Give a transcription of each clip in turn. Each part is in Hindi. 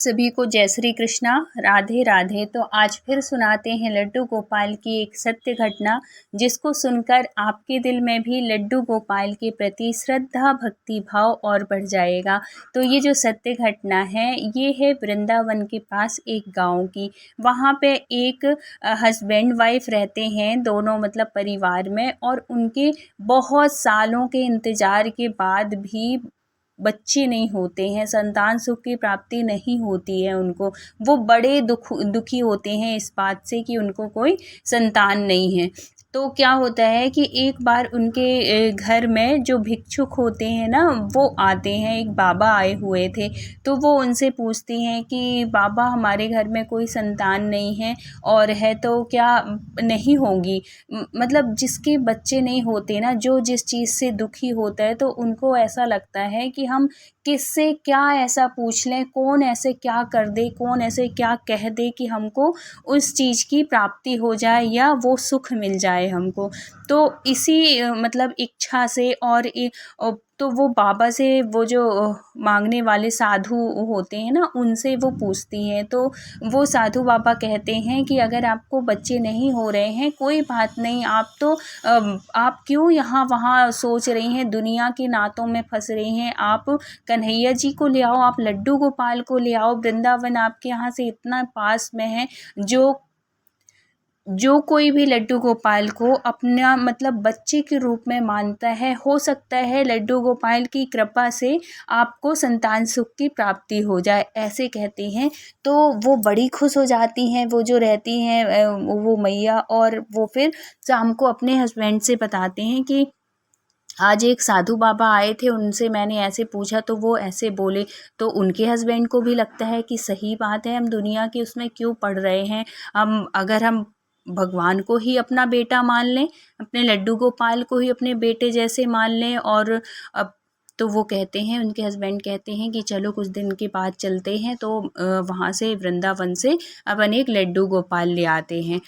सभी को जय श्री कृष्णा, राधे राधे। तो आज फिर सुनाते हैं लड्डू गोपाल की एक सत्य घटना, जिसको सुनकर आपके दिल में भी लड्डू गोपाल के प्रति श्रद्धा भक्ति भाव और बढ़ जाएगा। तो ये जो सत्य घटना है, ये है वृंदावन के पास एक गांव की। वहाँ पे एक हस्बैंड वाइफ रहते हैं, दोनों मतलब परिवार में, और उनके बहुत सालों के इंतज़ार के बाद भी बच्चे नहीं होते हैं, संतान सुख की प्राप्ति नहीं होती है उनको। वो बड़े दुखी होते हैं इस बात से कि उनको कोई संतान नहीं है। तो क्या होता है कि एक बार उनके घर में जो भिक्षुक होते हैं ना, वो आते हैं। एक बाबा आए हुए थे, तो वो उनसे पूछती हैं कि बाबा, हमारे घर में कोई संतान नहीं है, और है तो क्या नहीं होगी। मतलब जिसके बच्चे नहीं होते ना, जो जिस चीज़ से दुखी होता है, तो उनको ऐसा लगता है कि हम किससे क्या ऐसा पूछ लें, कौन ऐसे क्या कर दे, कौन ऐसे क्या कह दे कि हमको उस चीज़ की प्राप्ति हो जाए या वो सुख मिल जाए हमको। तो इसी मतलब इच्छा से और तो वो बाबा से, वो जो मांगने वाले साधु होते हैं ना, उनसे वो पूछती हैं। तो वो साधु बाबा कहते हैं कि अगर आपको बच्चे नहीं हो रहे हैं, कोई बात नहीं, आप तो आप क्यों यहाँ वहाँ सोच रही हैं, दुनिया के नातों में फंस रही हैं। आप कन्हैया जी को ले आओ, आप लड्डू गोपाल को ले आओ, वृंदावन आपके यहाँ से इतना पास में है। जो कोई भी लड्डू गोपाल को अपना मतलब बच्चे के रूप में मानता है, हो सकता है लड्डू गोपाल की कृपा से आपको संतान सुख की प्राप्ति हो जाए, ऐसे कहते हैं। तो वो बड़ी खुश हो जाती हैं, वो जो रहती हैं वो मैया, और वो फिर शाम को अपने हस्बैंड से बताते हैं कि आज एक साधु बाबा आए थे, उनसे मैंने ऐसे पूछा तो वो ऐसे बोले। तो उनके हस्बैंड को भी लगता है कि सही बात है, हम दुनिया की उसमें क्यों पड़ रहे हैं। अगर हम भगवान को ही अपना बेटा मान लें, अपने लड्डू गोपाल को ही अपने बेटे जैसे मान लें। और अब तो वो कहते हैं, उनके हस्बैंड कहते हैं कि चलो कुछ दिन के बाद चलते हैं। तो वहाँ से वृंदावन से अपन एक लड्डू गोपाल ले आते हैं।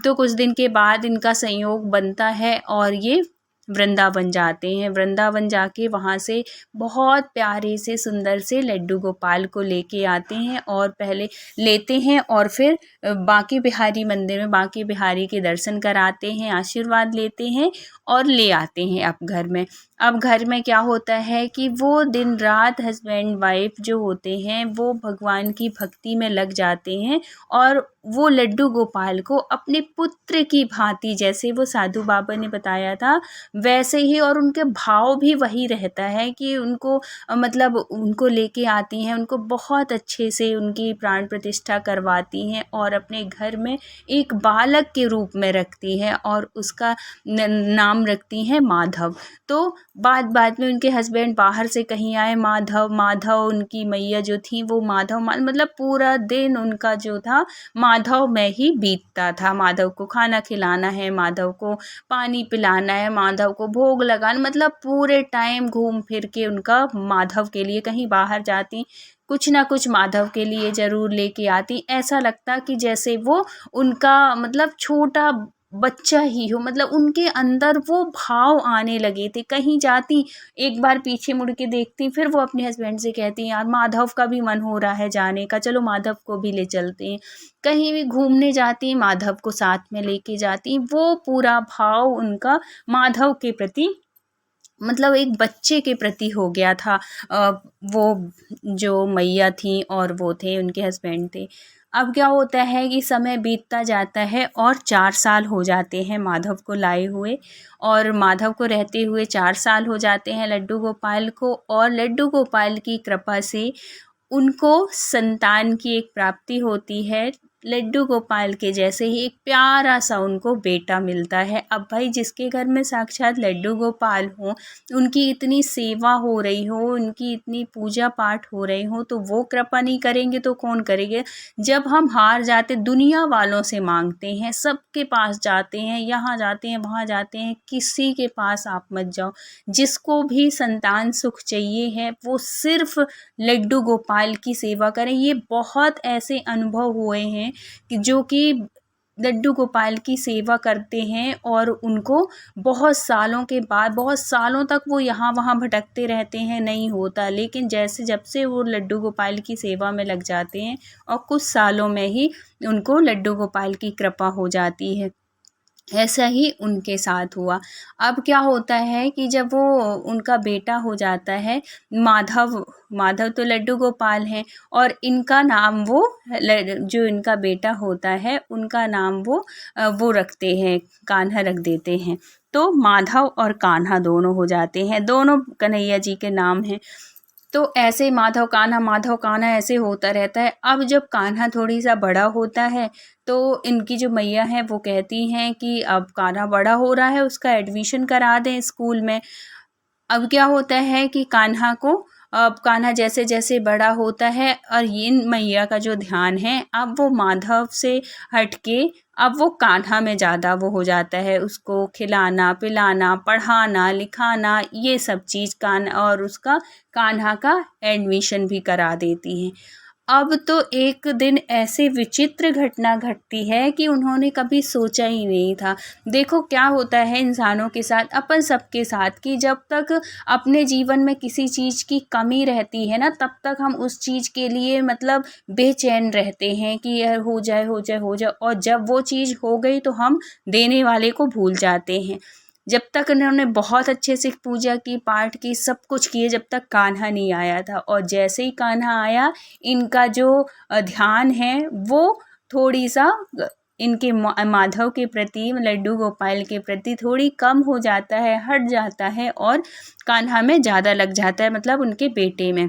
तो कुछ दिन के बाद इनका संयोग बनता है और ये वृंदावन जाते हैं। वृंदावन जाके वहाँ से बहुत प्यारे से सुंदर से लड्डू गोपाल को लेके आते हैं, और पहले लेते हैं और फिर बांके बिहारी मंदिर में बांके बिहारी के दर्शन कराते हैं, आशीर्वाद लेते हैं और ले आते हैं अब घर में। अब घर में क्या होता है कि वो दिन रात हस्बैंड वाइफ जो होते हैं, वो भगवान की भक्ति में लग जाते हैं, और वो लड्डू गोपाल को अपने पुत्र की भांति, जैसे वो साधु बाबा ने बताया था वैसे ही, और उनके भाव भी वही रहता है कि उनको मतलब उनको लेके आती हैं, उनको बहुत अच्छे से उनकी प्राण प्रतिष्ठा करवाती हैं, और अपने घर में एक बालक के रूप में रखती हैं, और उसका नाम रखती हैं माधव। तो बाद में उनके हस्बैंड बाहर से कहीं आए, माधव माधव, उनकी मैया जो थी वो माधव मतलब पूरा दिन उनका जो था माधव में ही बीतता था। माधव को खाना खिलाना है, माधव को पानी पिलाना है, माधव को भोग लगाना, मतलब पूरे टाइम घूम फिर के उनका माधव के लिए, कहीं बाहर जाती कुछ ना कुछ माधव के लिए ज़रूर लेके आती। ऐसा लगता कि जैसे वो उनका मतलब छोटा बच्चा ही हो, मतलब उनके अंदर वो भाव आने लगे थे। कहीं जाती, एक बार पीछे मुड़ के देखती, फिर वो अपने हस्बैंड से कहती, यार माधव का भी मन हो रहा है जाने का, चलो माधव को भी ले चलते हैं। कहीं भी घूमने जाती, माधव को साथ में लेके जाती। वो पूरा भाव उनका माधव के प्रति, मतलब एक बच्चे के प्रति हो गया था। वो जो मैया थी और वो थे उनके हस्बैंड थे। अब क्या होता है कि समय बीतता जाता है और 4 साल हो जाते हैं माधव को लाए हुए, और माधव को रहते हुए 4 साल हो जाते हैं लड्डू गोपाल को, और लड्डू गोपाल की कृपा से उनको संतान की एक प्राप्ति होती है। लड्डू गोपाल के जैसे ही एक प्यारा सा उनको बेटा मिलता है। अब भाई जिसके घर में साक्षात लड्डू गोपाल हो, उनकी इतनी सेवा हो रही हो, उनकी इतनी पूजा पाठ हो रही हो, तो वो कृपा नहीं करेंगे तो कौन करेंगे। जब हम हार जाते, दुनिया वालों से मांगते हैं, सबके पास जाते हैं, यहाँ जाते हैं वहाँ जाते हैं, किसी के पास आप मत जाओ। जिसको भी संतान सुख चाहिए है, वो सिर्फ लड्डू गोपाल की सेवा करें। ये बहुत ऐसे अनुभव हुए हैं कि जो कि लड्डू गोपाल की सेवा करते हैं और उनको बहुत सालों के बाद, बहुत सालों तक वो यहाँ वहाँ भटकते रहते हैं, नहीं होता। लेकिन जैसे जब से वो लड्डू गोपाल की सेवा में लग जाते हैं और कुछ सालों में ही उनको लड्डू गोपाल की कृपा हो जाती है। ऐसा ही उनके साथ हुआ। अब क्या होता है कि जब वो उनका बेटा हो जाता है माधव, माधव तो लड्डू गोपाल हैं और इनका नाम वो जो इनका बेटा होता है उनका नाम वो रखते हैं, कान्हा रख देते हैं। तो माधव और कान्हा दोनों हो जाते हैं, दोनों कन्हैया जी के नाम हैं। तो ऐसे माधव कान्हा ऐसे होता रहता है। अब जब कान्हा थोड़ी सा बड़ा होता है तो इनकी जो मैया हैं वो कहती हैं कि अब कान्हा बड़ा हो रहा है, उसका एडमिशन करा दें स्कूल में। अब क्या होता है कि कान्हा को, अब कान्हा जैसे जैसे बड़ा होता है और इन मैया का जो ध्यान है अब वो माधव से हट के अब वो कान्हा में ज़्यादा वो हो जाता है, उसको खिलाना पिलाना पढ़ाना लिखाना ये सब चीज़ और उसका कान्हा का एडमिशन भी करा देती हैं। अब तो एक दिन ऐसे विचित्र घटना घटती है कि उन्होंने कभी सोचा ही नहीं था। देखो क्या होता है इंसानों के साथ, अपन सबके साथ, कि जब तक अपने जीवन में किसी चीज़ की कमी रहती है ना तब तक हम उस चीज़ के लिए मतलब बेचैन रहते हैं कि यह हो जाए हो जाए हो जाए, और जब वो चीज़ हो गई तो हम देने वाले को भूल जाते हैं। जब तक इन्होंने बहुत अच्छे से पूजा की पाठ की सब कुछ किए जब तक कान्हा नहीं आया था, और जैसे ही कान्हा आया इनका जो ध्यान है वो थोड़ी सा इनके माधव के प्रति, लड्डू गोपाल के प्रति थोड़ी कम हो जाता है, हट जाता है और कान्हा में ज़्यादा लग जाता है, मतलब उनके बेटे में।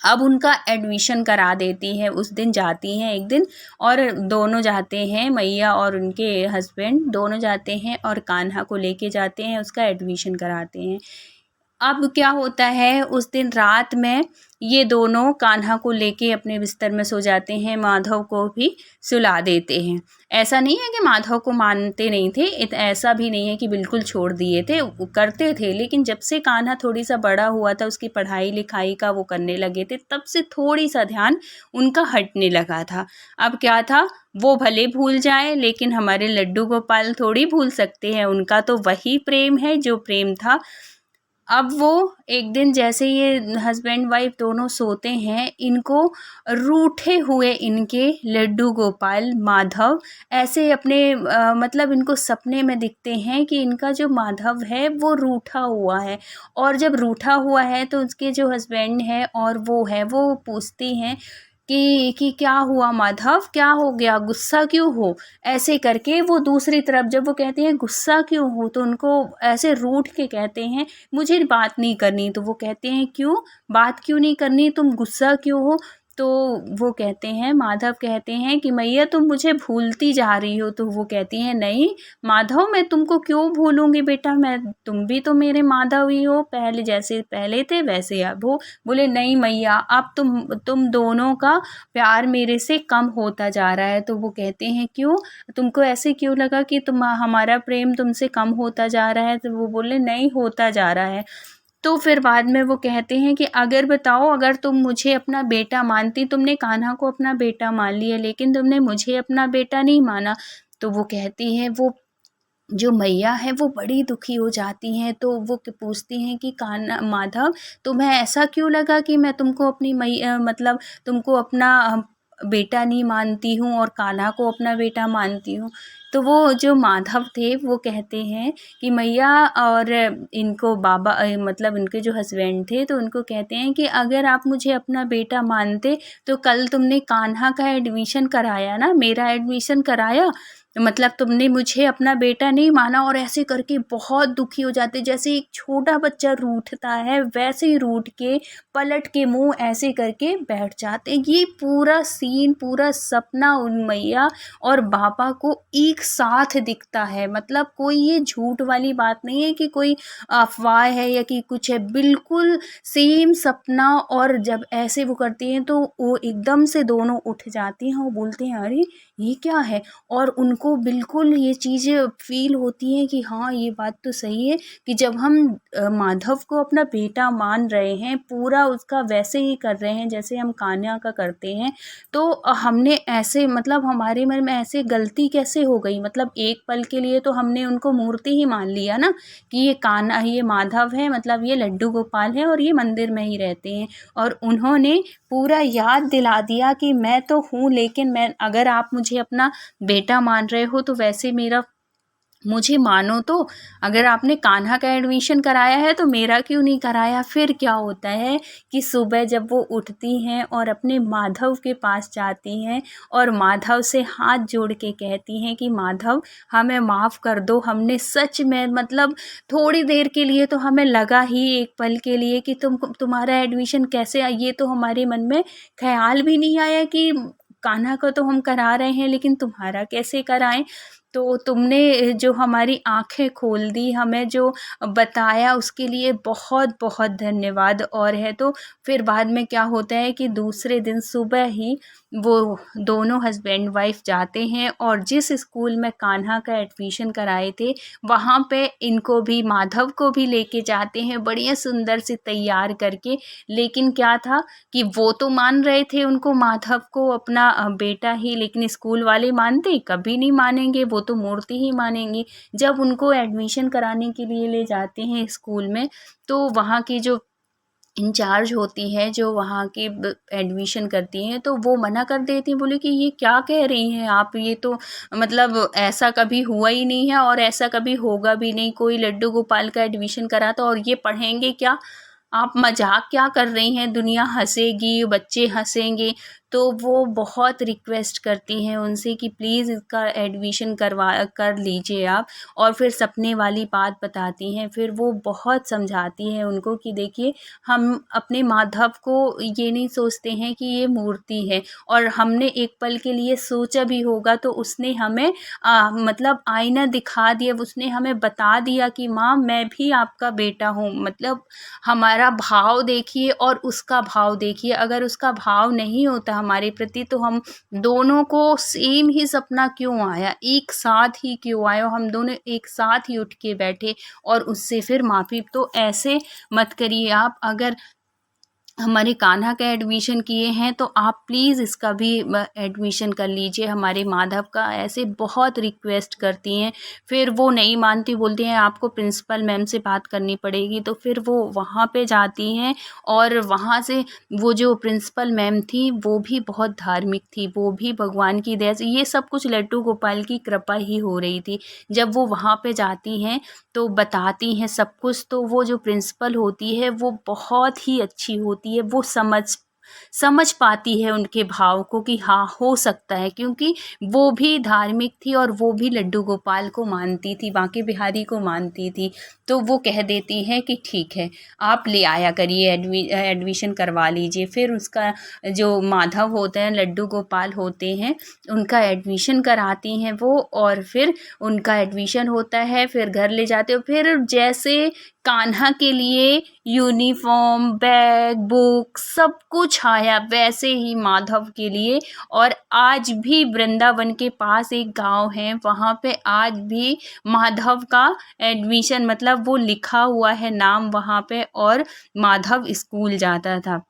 अब उनका एडमिशन करा देती है, उस दिन जाती हैं एक दिन और दोनों जाते हैं, मैया और उनके हस्बैंड दोनों जाते हैं और कान्हा को लेके जाते हैं, उसका एडमिशन कराते हैं। अब क्या होता है उस दिन रात में ये दोनों कान्हा को लेके अपने बिस्तर में सो जाते हैं, माधव को भी सुला देते हैं। ऐसा नहीं है कि माधव को मानते नहीं थे, ऐसा भी नहीं है कि बिल्कुल छोड़ दिए थे, करते थे। लेकिन जब से कान्हा थोड़ी सा बड़ा हुआ था, उसकी पढ़ाई लिखाई का वो करने लगे थे, तब से थोड़ी सा ध्यान उनका हटने लगा था। अब क्या था, वो भले भूल जाए लेकिन हमारे लड्डू गोपाल थोड़ी भूल सकते हैं, उनका तो वही प्रेम है जो प्रेम था। अब वो एक दिन जैसे ये हस्बैंड वाइफ दोनों सोते हैं, इनको रूठे हुए इनके लड्डू गोपाल माधव ऐसे अपने मतलब इनको सपने में दिखते हैं कि इनका जो माधव है वो रूठा हुआ है। और जब रूठा हुआ है तो उसके जो हस्बैंड है और वो है वो पूछती हैं कि क्या हुआ माधव, क्या हो गया, गुस्सा क्यों हो। ऐसे करके वो दूसरी तरफ जब वो कहते हैं गुस्सा क्यों हो तो उनको ऐसे रूठ के कहते हैं मुझे बात नहीं करनी। तो वो कहते हैं क्यों बात क्यों नहीं करनी, तुम गुस्सा क्यों हो। तो वो कहते हैं, माधव कहते हैं कि मैया तुम मुझे भूलती जा रही हो। तो वो कहती हैं नहीं माधव मैं तुमको क्यों भूलूंगी बेटा, मैं तुम भी तो मेरे माधव ही हो, पहले जैसे पहले थे वैसे अब हो। बोले नहीं मैया अब तुम दोनों का प्यार मेरे से कम होता जा रहा है। तो वो कहते हैं क्यों, तुमको ऐसे क्यों लगा कि हमारा प्रेम तुमसे कम होता जा रहा है। तो वो बोले नहीं होता जा रहा है। तो फिर बाद में वो कहते हैं कि अगर बताओ अगर तुम मुझे अपना बेटा मानती, तुमने कान्हा को अपना बेटा मान लिया लेकिन तुमने मुझे अपना बेटा नहीं माना। तो वो कहती हैं, वो जो मैया है वो बड़ी दुखी हो जाती हैं। तो वो पूछती हैं कि कान्हा माधव तुम्हें ऐसा क्यों लगा कि मैं तुमको अपनी मतलब तुमको अपना बेटा नहीं मानती हूँ और कान्हा को अपना बेटा मानती हूँ। तो वो जो माधव थे वो कहते हैं कि मैया, और इनको बाबा मतलब इनके जो हस्बैंड थे तो उनको कहते हैं कि अगर आप मुझे अपना बेटा मानते तो कल तुमने कान्हा का एडमिशन कराया ना, मेरा एडमिशन कराया, मतलब तुमने मुझे अपना बेटा नहीं माना। और ऐसे करके बहुत दुखी हो जाते, जैसे एक छोटा बच्चा रूठता है वैसे ही रूठ के पलट के मुंह ऐसे करके बैठ जाते। ये पूरा सीन, पूरा सपना उन मैया और बाबा को एक साथ दिखता है। मतलब कोई ये झूठ वाली बात नहीं है कि कोई अफवाह है या कि कुछ है, बिल्कुल सेम सपना। और जब ऐसे वो करती हैं तो वो एकदम से दोनों उठ जाती हैं और बोलते हैं अरे ये क्या है। और उनको बिल्कुल ये चीज़ें फ़ील होती हैं कि हाँ, ये बात तो सही है कि जब हम माधव को अपना बेटा मान रहे हैं, पूरा उसका वैसे ही कर रहे हैं जैसे हम कान्हा का करते हैं, तो हमने ऐसे मतलब हमारे मन में ऐसे गलती कैसे हो गई? मतलब एक पल के लिए तो हमने उनको मूर्ति ही मान लिया ना कि ये कान्हा ये माधव है, मतलब ये लड्डू गोपाल है और ये मंदिर में ही रहते हैं। और उन्होंने पूरा याद दिला दिया कि मैं तो हूँ, लेकिन मैं अगर आप मुझे अपना बेटा मान रहे हो तो वैसे मेरा मुझे मानो तो। अगर आपने कान्हा का एडमिशन कराया है तो मेरा क्यों नहीं कराया? फिर क्या होता है कि सुबह जब वो उठती हैं और अपने माधव के पास जाती हैं और माधव से हाथ जोड़ के कहती हैं कि माधव, हमें माफ़ कर दो, हमने सच में मतलब थोड़ी देर के लिए तो हमें लगा ही एक पल के लिए कि तुम्हारा एडमिशन कैसे ये तो हमारे मन में ख़्याल भी नहीं आया कि कान्हा को तो हम करा रहे हैं, लेकिन तुम्हारा कैसे कराएं? तो तुमने जो हमारी आँखें खोल दी, हमें जो बताया, उसके लिए बहुत बहुत धन्यवाद। और है तो फिर बाद में क्या होता है कि दूसरे दिन सुबह ही वो दोनों हस्बैंड वाइफ जाते हैं और जिस स्कूल में कान्हा का एडमिशन कराए थे वहाँ पे इनको भी, माधव को भी लेके जाते हैं बढ़िया सुंदर से तैयार करके। लेकिन क्या था कि वो तो मान रहे थे उनको, माधव को अपना बेटा ही, लेकिन स्कूल वाले मानते कभी नहीं मानेंगे, वो तो मूर्ति ही मानेंगे। जब उनको एडमिशन कराने के लिए ले जाते हैं स्कूल में, तो वहाँ की जो इंचार्ज होती है, जो वहाँ की एडमिशन करती हैं, तो वो मना कर देती हैं, बोले कि ये क्या कह रही हैं आप, ये तो मतलब ऐसा कभी हुआ ही नहीं है और ऐसा कभी होगा भी नहीं। कोई लड्डू गोपाल का एडमिशन कराता और ये पढ़ेंगे क्या? आप मजाक क्या कर रही हैं? दुनिया हंसेगी, बच्चे हंसेंगे। तो वो बहुत रिक्वेस्ट करती हैं उनसे कि प्लीज़ इसका एडमिशन कर लीजिए आप। और फिर सपने वाली बात बताती हैं, फिर वो बहुत समझाती हैं उनको कि देखिए, हम अपने माधव को ये नहीं सोचते हैं कि ये मूर्ति है, और हमने एक पल के लिए सोचा भी होगा तो उसने हमें मतलब आईना दिखा दिया, उसने हमें बता दिया कि माँ, मैं भी आपका बेटा हूँ। मतलब हमारा भाव देखिए और उसका भाव देखिए, अगर उसका भाव नहीं होता हमारे प्रति तो हम दोनों को सेम ही सपना क्यों आया, एक साथ ही क्यों आया, हम दोनों एक साथ ही उठ के बैठे और उससे फिर माफ़ी। तो ऐसे मत करिए आप। अगर हमारे कान्हा का एडमिशन किए हैं तो आप प्लीज़ इसका भी एडमिशन कर लीजिए, हमारे माधव का। ऐसे बहुत रिक्वेस्ट करती हैं, फिर वो नहीं मानती, बोलती हैं आपको प्रिंसिपल मैम से बात करनी पड़ेगी। तो फिर वो वहाँ पे जाती हैं और वहाँ से वो जो प्रिंसिपल मैम थी वो भी बहुत धार्मिक थी, वो भी भगवान की दया से, ये सब कुछ लड्डू गोपाल की कृपा ही हो रही थी। जब वो वहाँ पे जाती हैं तो बताती हैं सब कुछ, तो वो जो प्रिंसिपल होती है वो बहुत ही अच्छी होती है, वो समझ पाती है उनके भाव को कि हाँ, हो सकता है, क्योंकि वो भी धार्मिक थी और वो भी लड्डू गोपाल को मानती थी, बांके बिहारी को मानती थी। तो वो कह देती हैं कि ठीक है, आप ले आया करिए, एडमिशन करवा लीजिए। फिर उसका जो माधव होते हैं, लड्डू गोपाल होते हैं, उनका एडमिशन कराती हैं वो, और फिर उनका एडमिशन होता है, फिर घर ले जाते हो। फिर जैसे कान्हा के लिए यूनिफॉर्म, बैग, बुक सब कुछ आया, वैसे ही माधव के लिए। और आज भी वृंदावन के पास एक गांव है, वहाँ पे आज भी माधव का एडमिशन, मतलब वो लिखा हुआ है नाम वहाँ पे, और माधव स्कूल जाता था।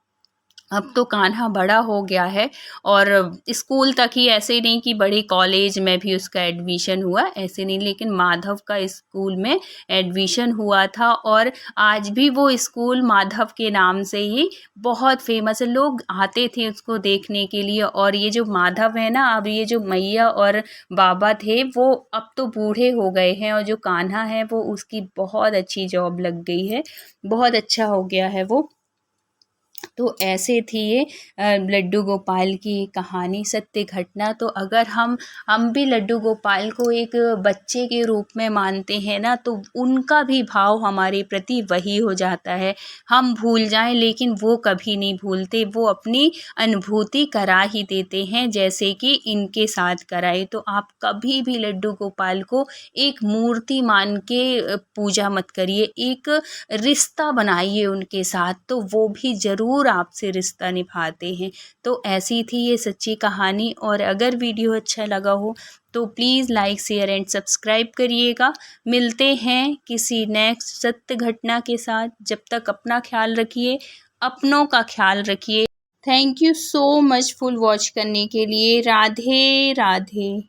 अब तो कान्हा बड़ा हो गया है और स्कूल तक ही, ऐसे नहीं कि बड़े कॉलेज में भी उसका एडमिशन हुआ, ऐसे नहीं, लेकिन माधव का स्कूल में एडमिशन हुआ था। और आज भी वो स्कूल माधव के नाम से ही बहुत फेमस है, लोग आते थे उसको देखने के लिए। और ये जो माधव है ना, अब ये जो मैया और बाबा थे वो अब तो बूढ़े हो गए हैं, और जो कान्हा है वो उसकी बहुत अच्छी जॉब लग गई है, बहुत अच्छा हो गया है वो। तो ऐसे थी ये लड्डू गोपाल की कहानी, सत्य घटना। तो अगर हम भी लड्डू गोपाल को एक बच्चे के रूप में मानते हैं ना, तो उनका भी भाव हमारे प्रति वही हो जाता है। हम भूल जाएं लेकिन वो कभी नहीं भूलते, वो अपनी अनुभूति करा ही देते हैं, जैसे कि इनके साथ कराए। तो आप कभी भी लड्डू गोपाल को एक मूर्ति मान के पूजा मत करिए, एक रिश्ता बनाइए उनके साथ, तो वो भी ज़रूर आपसे रिश्ता निभाते हैं। तो ऐसी थी ये सच्ची कहानी, और अगर वीडियो अच्छा लगा हो तो please like share and subscribe करिएगा। मिलते हैं किसी नेक्स्ट सत्य घटना के साथ। जब तक अपना ख्याल रखिए, अपनों का ख्याल रखिए। Thank you so much full watch करने के लिए। राधे राधे।